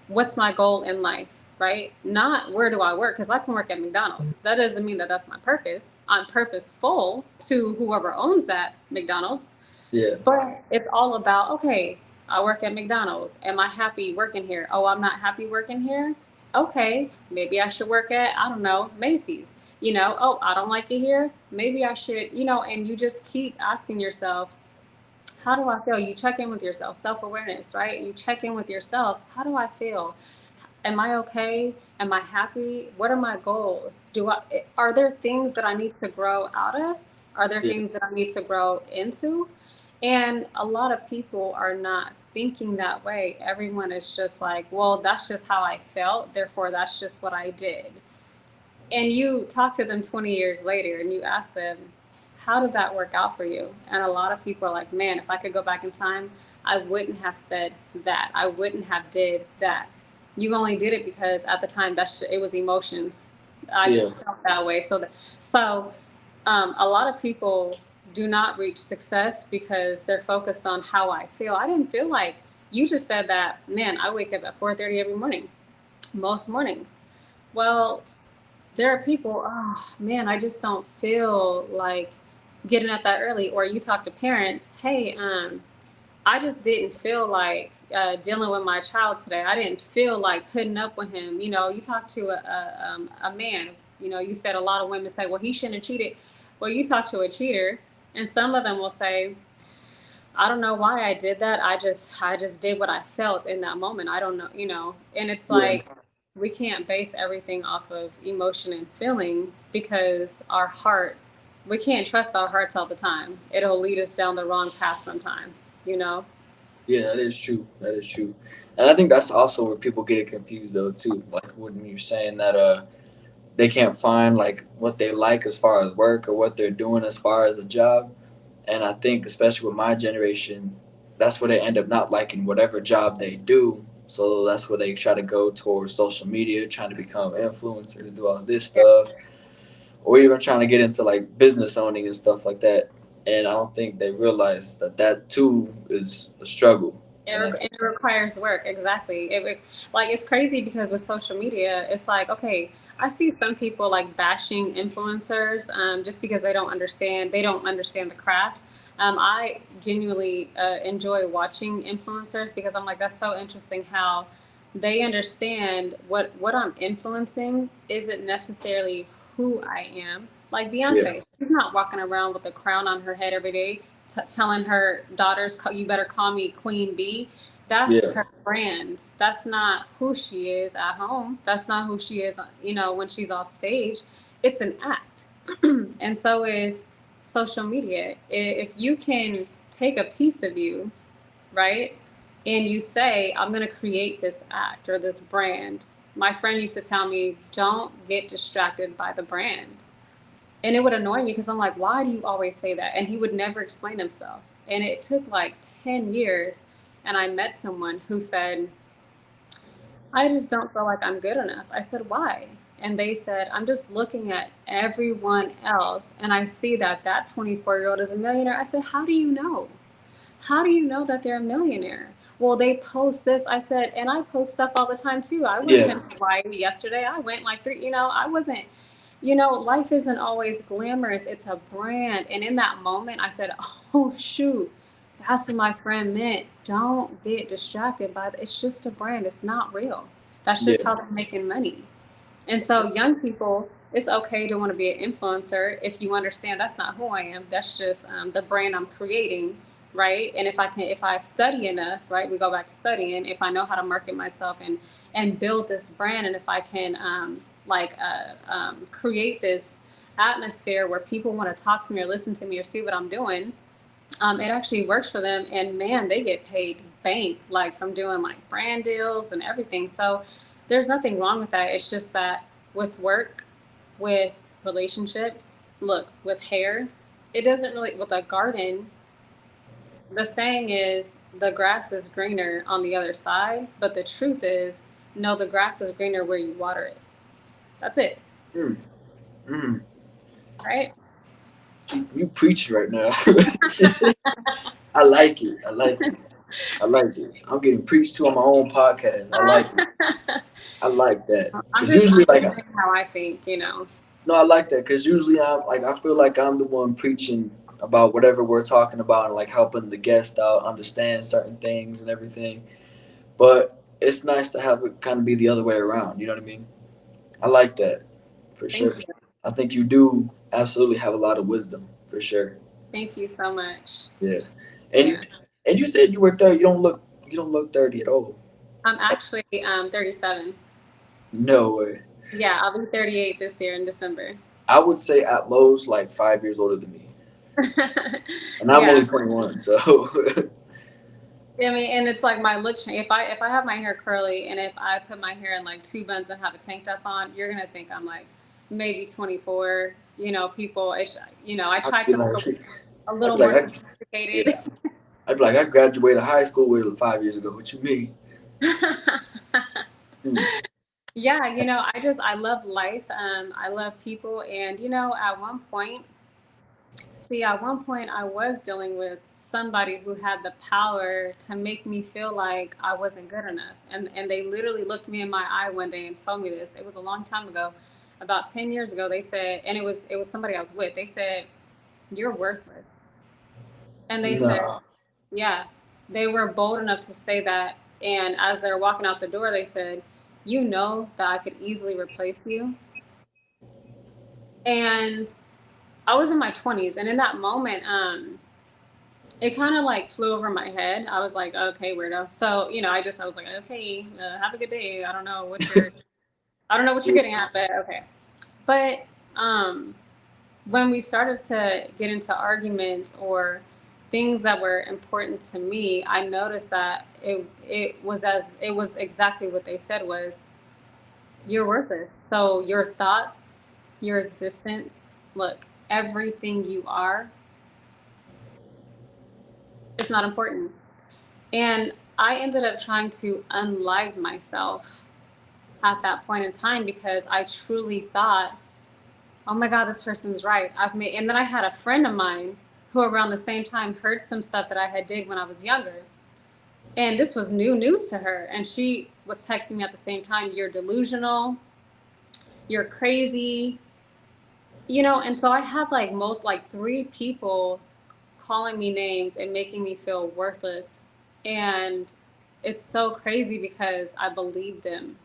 what's my goal in life, right? Not where do I work, because I can work at McDonald's. That doesn't mean that that's my purpose. I'm purposeful to whoever owns that McDonald's, yeah, but it's all about, okay, I work at McDonald's. Am I happy working here? Oh, I'm not happy working here. Okay, maybe I should work at, I don't know, Macy's. Oh, I don't like it here. Maybe I should, and you just keep asking yourself, how do I feel? You check in with yourself, self awareness, right? You check in with yourself. How do I feel? Am I okay? Am I happy? What are my goals? Are there things that I need to grow out of? Are there yeah, things that I need to grow into? And a lot of people are not thinking that way. Everyone is just like, well, that's just how I felt, therefore that's just what I did. And you talk to them 20 years later and you ask them, how did that work out for you? And a lot of people are like, man, if I could go back in time, I wouldn't have said that. I wouldn't have did that. You only did it because at the time it was emotions. I yeah, just felt that way. A lot of people do not reach success because they're focused on how I feel. I didn't feel like, you just said that, man, I wake up at 4:30 every morning, most mornings. Well, there are people, oh man, I just don't feel like getting up that early. Or you talk to parents, hey, I just didn't feel like dealing with my child today. I didn't feel like putting up with him. You talk to a man, you said a lot of women say, well, he shouldn't have cheated. Well, you talk to a cheater, and some of them will say, I don't know why I did that. I just did what I felt in that moment. I don't know. And it's yeah, like, we can't base everything off of emotion and feeling, because we can't trust our hearts all the time. It'll lead us down the wrong path sometimes. yeah. That is true. That is true. And I think that's also where people get it confused though too. Like when you're saying that they can't find like what they like as far as work or what they're doing as far as a job. And I think especially with my generation, that's where they end up not liking whatever job they do. So that's where they try to go towards social media, trying to become influencers, do all this stuff, or even trying to get into like business owning and stuff like that. And I don't think they realize that that too is a struggle. And I think, It requires work, exactly. Like it's crazy because with social media, it's like okay, I see some people like bashing influencers just because they don't understand the craft. I genuinely enjoy watching influencers because I'm like that's so interesting how they understand what I'm influencing isn't necessarily who I am. Like yeah, Beyonce, she's not walking around with a crown on her head every day telling her daughters, "You better call me Queen Bee." That's yeah, her brand. That's not who she is at home. That's not who she is, when she's off stage. It's an act. And so is social media. If you can take a piece of you, right, and you say, I'm going to create this act or this brand. My friend used to tell me, don't get distracted by the brand. And it would annoy me because I'm like, why do you always say that? And he would never explain himself. And it took like 10 years. And I met someone who said, I just don't feel like I'm good enough. I said, why? And they said, I'm just looking at everyone else and I see that that 24-year-old is a millionaire. I said, how do you know? How do you know that they're a millionaire? Well, they post this. I said, and I post stuff all the time too. I wasn't yeah, in Hawaii yesterday. I went like I wasn't, life isn't always glamorous. It's a brand. And in that moment, I said, oh, shoot, that's what my friend meant. Don't get distracted by it. It's just a brand. It's not real. That's just yeah, how they're making money. And so, young people, it's okay to want to be an influencer if you understand that's not who I am. That's just the brand I'm creating, right? And if I study enough, right? We go back to studying. If I know how to market myself and build this brand, and if I can create this atmosphere where people want to talk to me or listen to me or see what I'm doing, it actually works for them. And man, they get paid bank like from doing like brand deals and everything. So there's nothing wrong with that. It's just that with work, with relationships, look, with hair, it doesn't really, with a garden, the saying is the grass is greener on the other side. But the truth is, no, the grass is greener where you water it. That's it, mm, mm. right? You preach right now. I like it. I like it. I like it. I'm getting preached to on my own podcast. I like it. I like that because I'm usually, just like, saying how I think. no, I like that because usually I'm like, I feel like I'm the one preaching about whatever we're talking about and like helping the guest out understand certain things and everything. But it's nice to have it kind of be the other way around. You know what I mean? I like that for sure. Thank you. I think you do absolutely have a lot of wisdom for sure. Thank you so much. Yeah, and you Yeah. and you said you were 30. You don't look 30 at all. I'm actually 37. No way. Yeah, I'll be 38 this year in December. I would say at most like 5 years older than me, and I'm Yeah. only 21. So I mean, and it's like my look change. If I have my hair curly and if I put my hair in like two buns and have a tank top on, you're gonna think I'm like maybe 24. People. I I'd try be to look like, a I'd little be like, more I, sophisticated. yeah, I'd be like, I graduated high school with 5 years ago. What you mean? Hmm. Yeah, I love life. I love people, and at one point, I was dealing with somebody who had the power to make me feel like I wasn't good enough. And they literally looked me in my eye one day and told me this. It was a long time ago, about 10 years ago. They said, and it was somebody I was with. They said, "You're worthless." And they said, No. "Yeah." They were bold enough to say that. And as they're walking out the door, they said, "You know that I could easily replace you." And I was in my 20s, and in that moment, it kind of like flew over my head. I was like, okay, weirdo. So, I was like, okay, have a good day. I don't know what you're getting at, but okay. But when we started to get into arguments or things that were important to me, I noticed that it was exactly what they said was you're worthless. So your thoughts, your existence, look, everything you are is not important. And I ended up trying to unlive myself at that point in time because I truly thought, oh my God, this person's right. And then I had a friend of mine who around the same time heard some stuff that I had did when I was younger. And this was new news to her. And she was texting me at the same time, you're delusional, you're crazy, and so I had like three people calling me names and making me feel worthless. And it's so crazy because I believed them.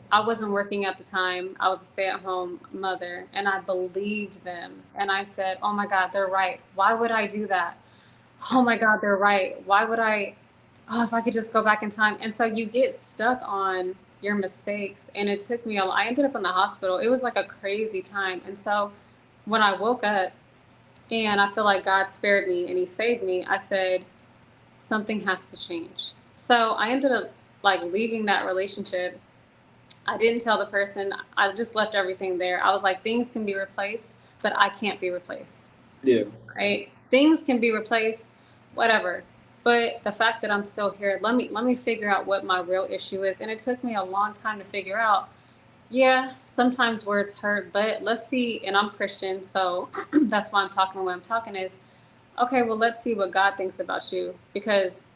I wasn't working at the time. I was a stay-at-home mother, and I believed them. And I said, "Oh my God, they're right. Why would I do that? Oh my God, they're right. Why would I? Oh, if I could just go back in time." And so you get stuck on your mistakes. And it took me I ended up in the hospital. It was like a crazy time. And so when I woke up and I feel like God spared me and He saved me, I said, something has to change. So I ended up like leaving that relationship. I didn't tell the person. I just left everything there. I was like, things can be replaced, but I can't be replaced. Yeah. Right? Things can be replaced, whatever. But the fact that I'm still here, let me figure out what my real issue is. And it took me a long time to figure out. Yeah, sometimes words hurt, but let's see. And I'm Christian, so that's why I'm talking the way I'm talking is okay. Well, let's see what God thinks about you because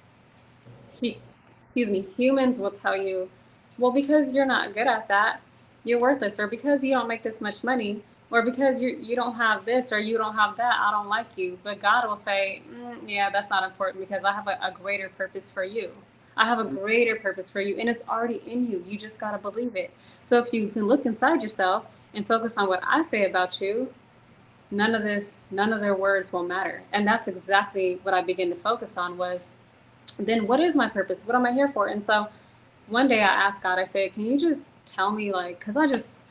he, excuse me, humans will tell you, well, because you're not good at that, you're worthless, or because you don't make this much money, or because you don't have this or you don't have that, I don't like you. But God will say, yeah, that's not important because I have a greater purpose for you. I have a greater purpose for you, and it's already in you. You just got to believe it. So if you can look inside yourself and focus on what I say about you, none of their words will matter. And that's exactly what I began to focus on was then what is my purpose? What am I here for? And so one day I asked God, I said, can you just tell me like, cause I just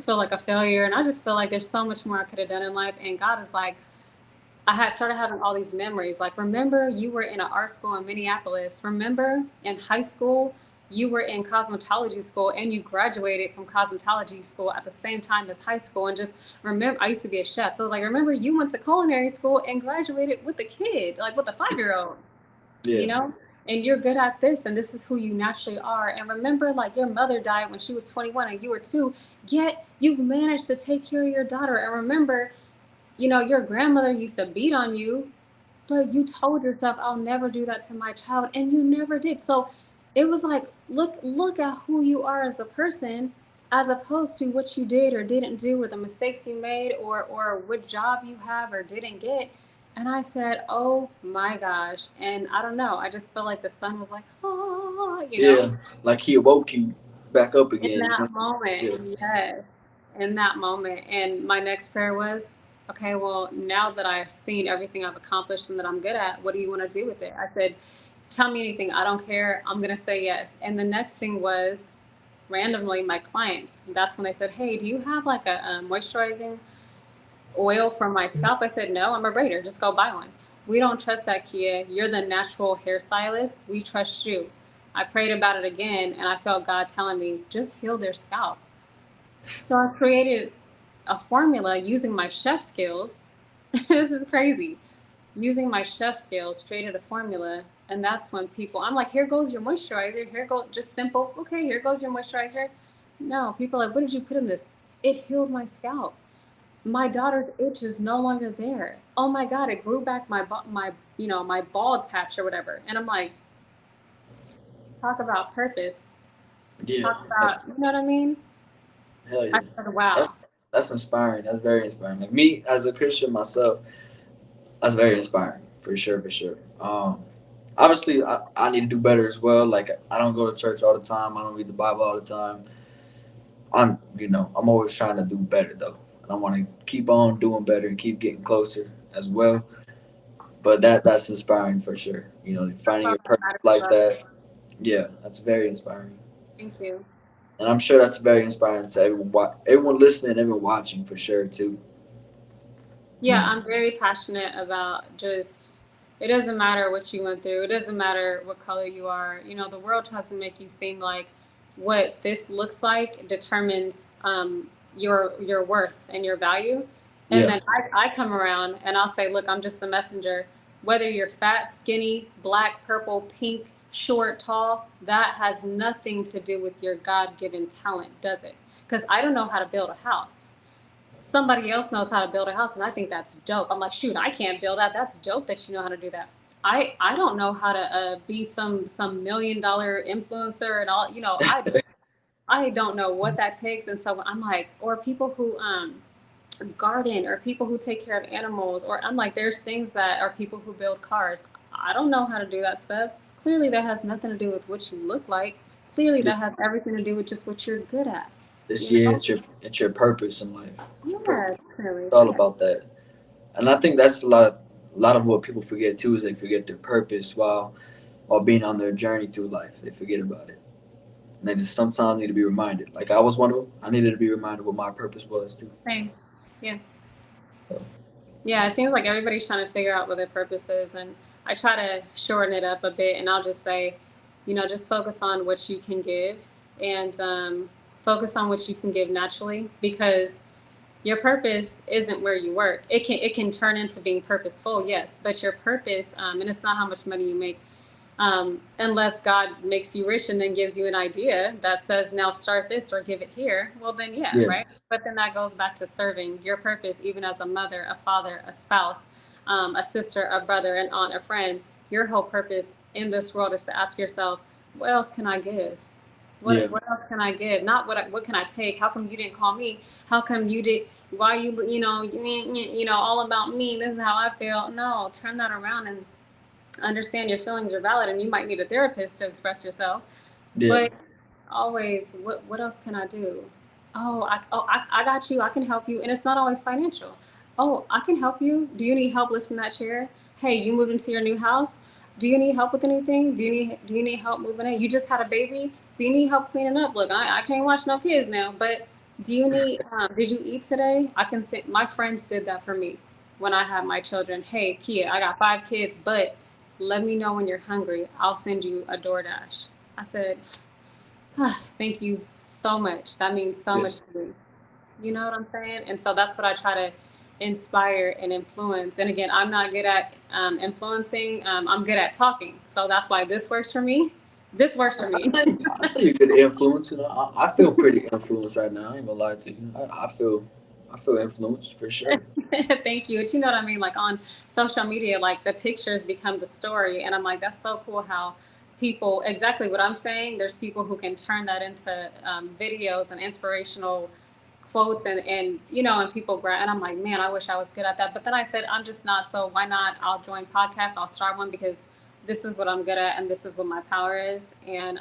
feel like a failure and I just feel like there's so much more I could have done in life. And God is like, I had started having all these memories. Like, remember you were in an art school in Minneapolis. Remember in high school, you were in cosmetology school and you graduated from cosmetology school at the same time as high school. And just remember, I used to be a chef. So I was like, remember you went to culinary school and graduated with a kid, like with a 5 year old, you Yeah. know? And you're good at this, and this is who you naturally are. And remember, like your mother died when she was 21 and you were 2, yet you've managed to take care of your daughter. And remember, your grandmother used to beat on you, but you told yourself, I'll never do that to my child, and you never did. So it was like, look at who you are as a person, as opposed to what you did or didn't do, or the mistakes you made, or what job you have or didn't get. And I said, oh my gosh. And I don't know. I just felt like the sun was like, Yeah. Like he awoke you back up in again. that moment, Yeah. yes, in that moment. And my next prayer was, okay, well, now that I've seen everything I've accomplished and that I'm good at, what do you want to do with it? I said, tell me anything. I don't care. I'm going to say yes. And the next thing was randomly my clients. That's when they said, hey, do you have like a moisturizing oil for my scalp? I said, no, I'm a braider. Just go buy one. We don't trust that, Kia. You're the natural hairstylist. We trust you. I prayed about it again and I felt God telling me, just heal their scalp. So I created a formula using my chef skills. This is crazy. Using my chef skills, created a formula. And that's when I'm like, here goes your moisturizer. Here goes just simple. Okay, here goes your moisturizer. No, people are like, what did you put in this? It healed my scalp. My daughter's itch is no longer there. Oh my God, it grew back my bald patch or whatever. And I'm like, talk about purpose. Yeah. Talk about, That's you know what I mean? hell I yeah. said, That's wow. that's inspiring. That's very inspiring. Like me as a Christian myself, that's very inspiring for sure. For sure. Obviously, I need to do better as well. Like I don't go to church all the time. I don't read the Bible all the time. I'm always trying to do better though, and I want to keep on doing better and keep getting closer as well. But that's inspiring for sure. That's Finding all your that purpose matters, like bro. that. Yeah, that's very inspiring, Thank you. and I'm sure that's very inspiring to everyone listening, everyone watching for sure too. Yeah, I'm very passionate about just, it doesn't matter what you went through, it doesn't matter what color you are. You know, the world tries to make you seem like what this looks like determines your worth and your value. And Yeah, then I come around and I'll say, look, I'm just a messenger. Whether you're fat, skinny, black, purple, pink, short, tall, that has nothing to do with your God given talent, does it? Because I don't know how to build a house. Somebody else knows how to build a house, and I think that's dope. I'm like, shoot, I can't build that. That's dope that you know how to do that. I don't know how to be some $1 million influencer and all. You know, I don't know what that takes. And so I'm like, or people who garden, or people who take care of animals, or I'm like, there's things that are people who build cars. I don't know how to do that stuff. Clearly, that has nothing to do with what you look like. Clearly, yeah. that has everything to do with just what you're good at. This You year, know? it's your purpose in life. It's your Yeah, purpose. clearly. It's all about that. And I think that's a lot of what people forget too is they forget their purpose while being on their journey through life. They forget about it. And they just sometimes need to be reminded. Like I was one of them. I needed to be reminded what my purpose was too. Same. Yeah. So, Yeah, it seems like everybody's trying to figure out what their purpose is. And I try to shorten it up a bit. And I'll just say, you know, just focus on what you can give, and focus on what you can give naturally, because your purpose isn't where you work. It can turn into being purposeful, yes, but your purpose, and it's not how much money you make, unless God makes you rich and then gives you an idea that says, now start this or give it here. Well, then, yeah, yeah, right. But then that goes back to serving your purpose, even as a mother, a father, a spouse, a sister, a brother, an aunt, a friend. Your whole purpose in this world is to ask yourself, what else can I give? yeah, What else can I give? Not what can I take? How come you didn't call me? How come you did? Why you know all about me? This is how I feel. No, turn that around and understand your feelings are valid, and you might need a therapist to express yourself. yeah, But always, what else can I do? I got you. I can help you, and it's not always financial. Oh, I can help you. Do you need help lifting that chair? Hey, you moved into your new house. Do you need help with anything? Do you need help moving in? You just had a baby. Do you need help cleaning up? Look, I can't watch no kids now, but do you need? Did you eat today? I can say my friends did that for me when I had my children. Hey, Kia, I got 5 kids, but let me know when you're hungry. I'll send you a DoorDash. I said, thank you so much. That means so yeah. much to me. You know what I'm saying? And so that's what I try to inspire and influence. And again, I'm not good at influencing. I'm good at talking. So that's why this works for me. This works for me. I say you're good influence. You know, I feel pretty influenced right now. I ain't gonna lie to you. I feel influenced for sure. Thank you. But you know what I mean? Like on social media, like the pictures become the story. And I'm like, that's so cool how people, exactly what I'm saying, there's people who can turn that into videos and inspirational quotes, and people grab, and I'm like, man, I wish I was good at that. But then I said, I'm just not. So why not? I'll join podcasts. I'll start one, because this is what I'm good at and this is what my power is. And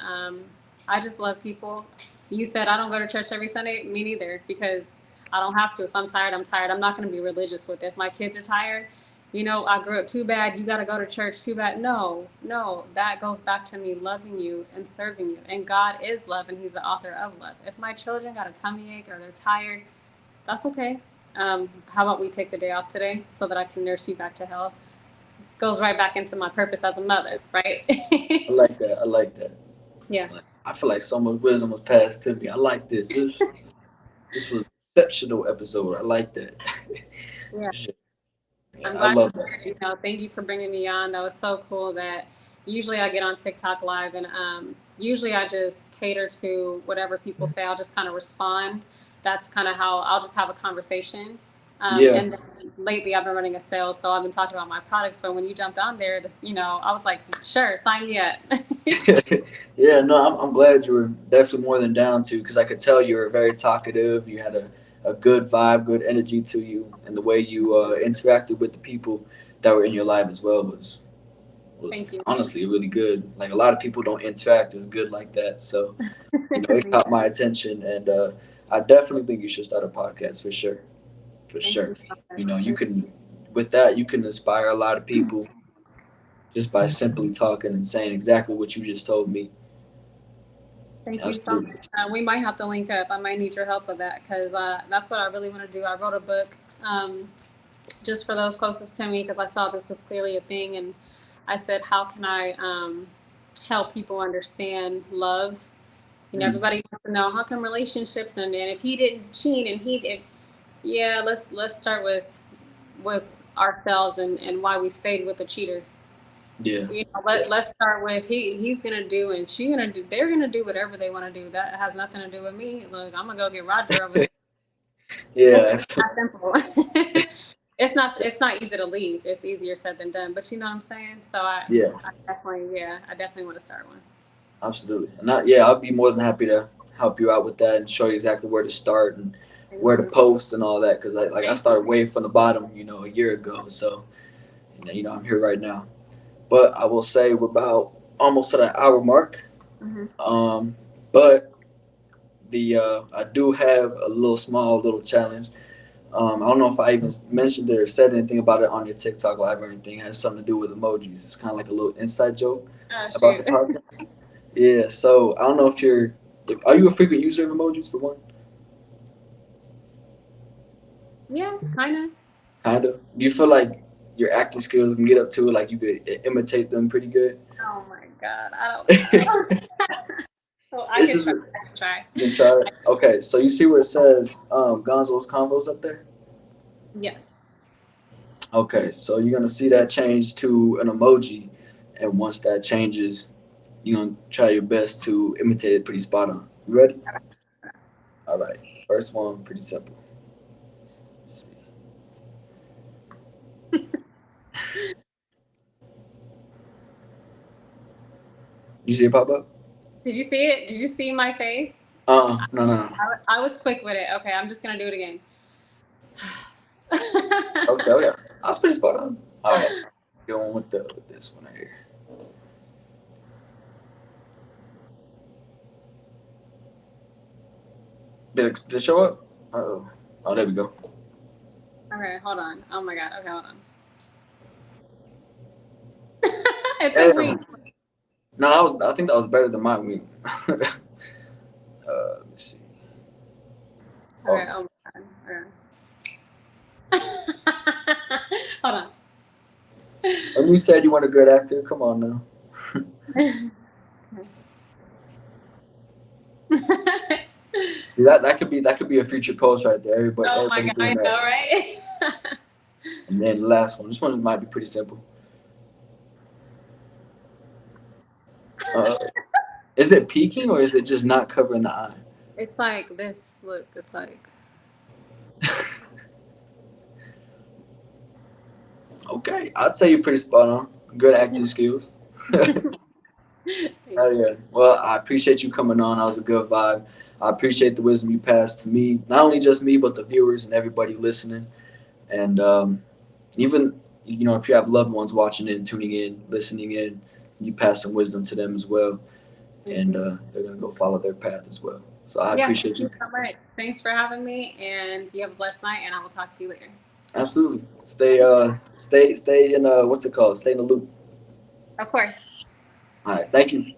I just love people. You said I don't go to church every Sunday. Me neither, because I don't have to. If I'm tired, I'm tired. I'm not going to be religious with it. If my kids are tired, I grew up too bad. You got to go to church too bad. No, no, that goes back to me loving you and serving you. And God is love, and He's the author of love. If my children got a tummy ache or they're tired, that's okay. How about we take the day off today so that I can nurse you back to health? Goes right back into my purpose as a mother, right? I like that. I like that. Yeah, Like, I feel like so much wisdom was passed to me. I like this. This was an exceptional episode. I like that. yeah. For sure. Yeah, I'm I glad love you that. shared. Thank you for bringing me on. That was so cool. That usually I get on TikTok live, and usually I just cater to whatever people say. I'll just kind of respond. That's kind of how I'll just have a conversation. Yeah. And then lately I've been running a sale, so I've been talking about my products. But when you jumped on there, I was like, sure, sign me up. Yeah, no, I'm glad you were definitely more than down to because I could tell you were very talkative. You had a good vibe, good energy to you, and the way you interacted with the people that were in your life as well was Thank you. honestly really good. Like a lot of people don't interact as good like that, so it Thank caught my attention, and I definitely think you should start a podcast for sure, for thank sure. you so much. You can with that you can inspire a lot of people just by simply talking and saying exactly what you just told me. Thank you so Absolutely. much. We might have to link up. I might need your help with that, because that's what I really want to do. I wrote a book. Um, just for those closest to me, because I saw this was clearly a thing, and I said, how can I help people understand love? You know, Mm. everybody wants to know how come relationships and if he didn't cheat and he did, yeah, let's start with ourselves and why we stayed with the cheater. Yeah. You know, let's start with he's gonna do and she gonna do, they're gonna do whatever they want to do. That has nothing to do with me. Look, I'm gonna go get Roger over there. It's Yeah. not simple. It's not easy to leave. It's easier said than done. But you know what I'm saying? So Yeah. I definitely want to start one. Absolutely. And yeah, I'll be more than happy to help you out with that and show you exactly where to start and Thank where to you. post and all that. Because I Thank started way from the bottom, a year ago. So I'm here right now. But I will say we're about almost at an hour mark. you. Hmm. But the I do have a little challenge. I don't know if I even mentioned it or said anything about it on your TikTok live or anything. It has something to do with emojis. It's kind of like a little inside joke Oh about the shoot. podcast. Yeah. So I don't know are you a frequent user of emojis for one? Yeah, kind of. Kind of. Do you feel like your acting skills can get up to it? Like you could imitate them pretty good? Oh my god, I don't know. So I It's can just try. I can try. you can try it. Okay. So you see where it says Gonzo's Convos up there? Yes. Okay, so you're gonna see that change to an emoji, and once that changes, you're gonna try your best to imitate it pretty spot on. You ready? All right. First one, pretty simple. Let's see. You see it pop up? Did you see it? Did you see my face? No, no, no. I was quick with it. Okay, I'm just gonna do it again. Okay, oh yeah, I was pretty spot on. All right, going with this one right here. Did it show up? Oh, oh, there we go. Okay, hold on. Oh my god. Okay, hold on. It took me. Damn. No, I think that was better than mine. Let me see. Okay. Oh, Oh my god. Okay. Hold on. and you said you want a good actor. Come on now. See, that could be a future post right there. Oh my Everybody god, I doing know, that. right? And then the last one. This one might be pretty simple. Uh, is it peeking or is it just not covering the eye? It's like this. Look, it's like. Okay, I'd say you're pretty spot on. Good acting skills. Oh yeah. Well, I appreciate you coming on. That was a good vibe. I appreciate the wisdom you passed to me, not only just me, but the viewers and everybody listening. And even if you have loved ones watching in, tuning in, listening in, you pass some wisdom to them as well, Thank and you. they're gonna go follow their path as well. So I Yeah, thank appreciate you you. so much. Thanks for having me, and you have a blessed night, and I will talk to you later. Absolutely. Stay in what's it called? Stay in the loop. Of course. All right. Thank you.